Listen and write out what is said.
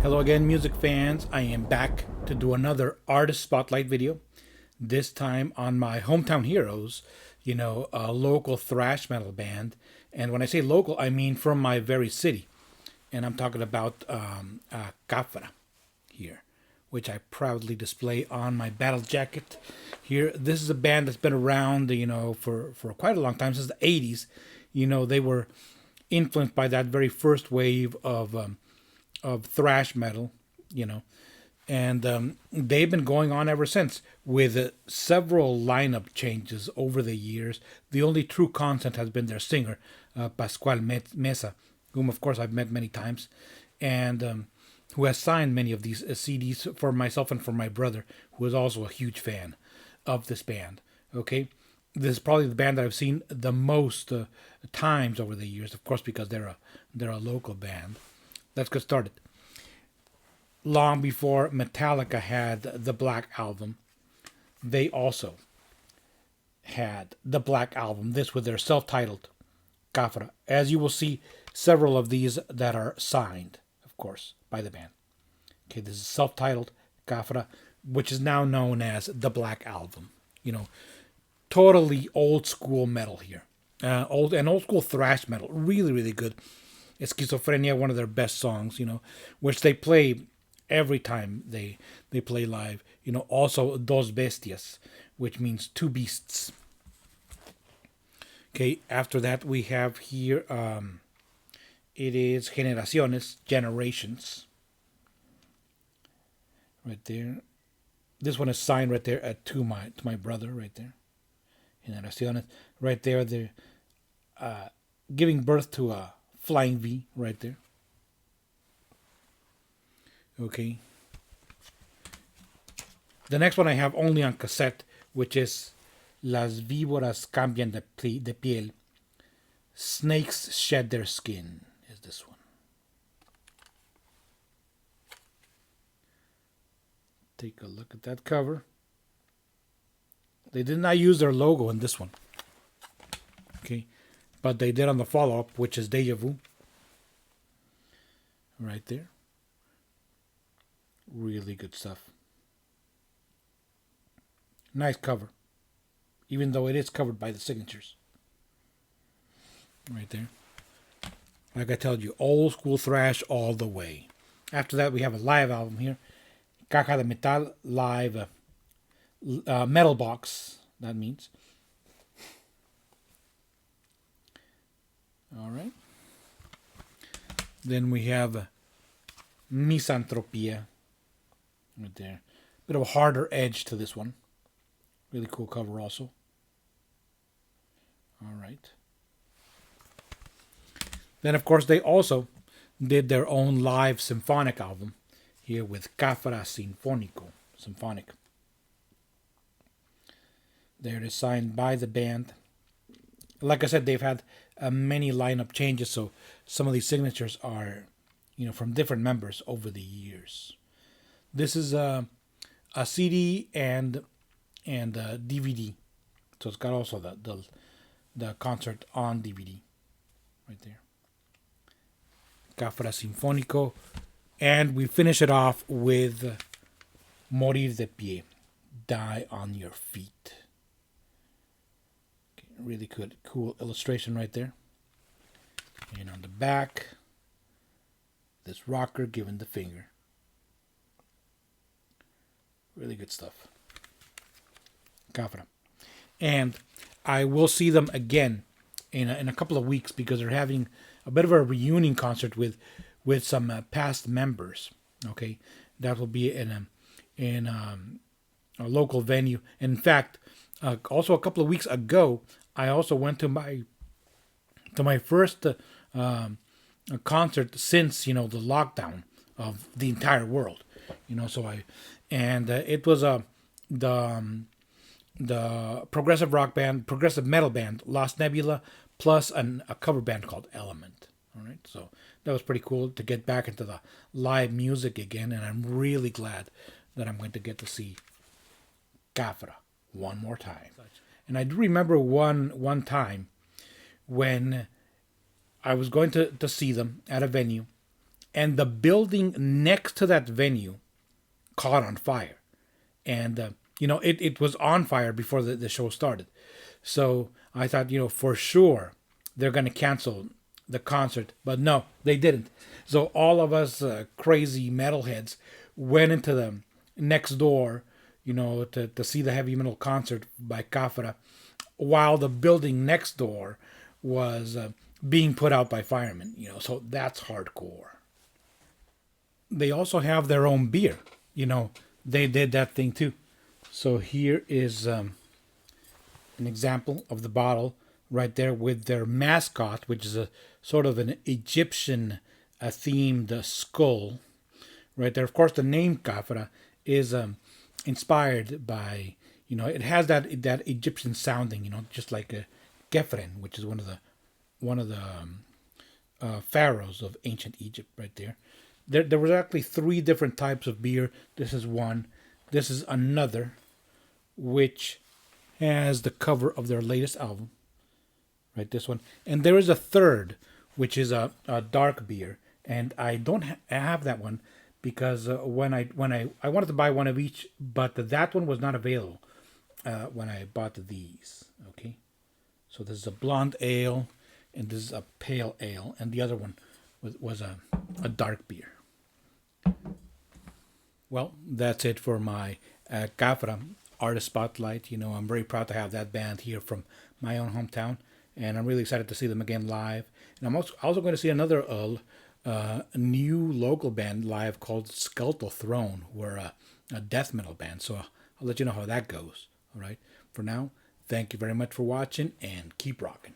Hello again, music fans. I am back to do another artist spotlight video. This time on my hometown heroes, a local thrash metal band. And when I say local, I mean from my very city. And I'm talking about Khafra here, which I proudly display on my battle jacket here. This is a band that's been around, for quite a long time, since the 80s. They were influenced by that very first wave of thrash metal, and they've been going on ever since with several lineup changes over the years. The only true constant has been their singer, Pascual Mesa, whom of course I've met many times, and who has signed many of these CDs for myself and for my brother, who is also a huge fan of this band. Okay, this is probably the band that I've seen the most times over the years, of course, because they're a local band. Let's get started. Long before Metallica had the Black Album, they also had the Black Album, this with their self-titled Khafra. As you will see, several of these that are signed, of course, by the band. Okay, this is self-titled Khafra, which is now known as the Black Album. Totally old school metal here. Old school thrash metal. Really, really good. Schizophrenia, one of their best songs, which they play every time they play live. Also Dos Bestias, which means two beasts. Okay, after that we have here, it is Generaciones, Generations. Right there. This one is signed right there to my brother right there. Generaciones. Right there, they're giving birth to a Flying V right there. Okay. The next one I have only on cassette, which is Las víboras cambian de piel. Snakes shed their skin, is this one. Take a look at that cover. They did not use their logo in this one. Okay. But they did on the follow-up, which is Deja Vu. Right there. Really good stuff. Nice cover. Even though it is covered by the signatures. Right there. Like I told you, old school thrash all the way. After that, we have a live album here. Caja de Metal Live. Metal Box, that means. All right. Then we have Misanthropia right there. Bit of a harder edge to this one. Really cool cover also. All right. Then, of course, they also did their own live symphonic album here with Khafra Symphonic. There it is, signed by the band. Like I said, they've had many lineup changes, so some of these signatures are, from different members over the years. This is a CD and a DVD, so it's got also the concert on DVD, right there. Khafra Sinfónico, and we finish it off with Morir de Pie, Die on Your Feet. Really good, cool illustration right there. And on the back, this rocker giving the finger. Really good stuff. Khafra. And I will see them again in a couple of weeks because they're having a bit of a reunion concert with some past members. Okay, that will be in a local venue. In fact, also a couple of weeks ago, I also went to my first concert since the lockdown of the entire world. It was the progressive metal band Lost Nebula plus a cover band called Element. All right, so that was pretty cool to get back into the live music again, and I'm really glad that I'm going to get to see Khafra one more time. And I do remember one time when I was going to see them at a venue. and the building next to that venue caught on fire. And it was on fire before the show started. So I thought, for sure they're going to cancel the concert, but no, they didn't. So all of us crazy metalheads went into the next door, to see the heavy metal concert by Khafra, while the building next door was being put out by firemen. So that's hardcore. They also have their own beer. They did that thing too. So here is an example of the bottle right there with their mascot, which is a sort of an Egyptian themed skull right there. Of course, the name Khafra is inspired by, it has that Egyptian sounding, just like a Khephren, which is one of the pharaohs of ancient Egypt right there. There was actually 3 different types of beer. This is one. This is another, which has the cover of their latest album. Right, this one. And there is a third, which is a dark beer. And I don't have that one because when I wanted to buy one of each, but that one was not available when I bought these. Okay. So this is a blonde ale, and this is a pale ale, and the other one was a dark beer. Well, that's it for my Khafra Artist Spotlight. I'm very proud to have that band here from my own hometown, and I'm really excited to see them again live. And I'm also going to see another new local band live called Skeletal Throne, who are a death metal band. So I'll let you know how that goes. All right. For now, thank you very much for watching, and keep rocking.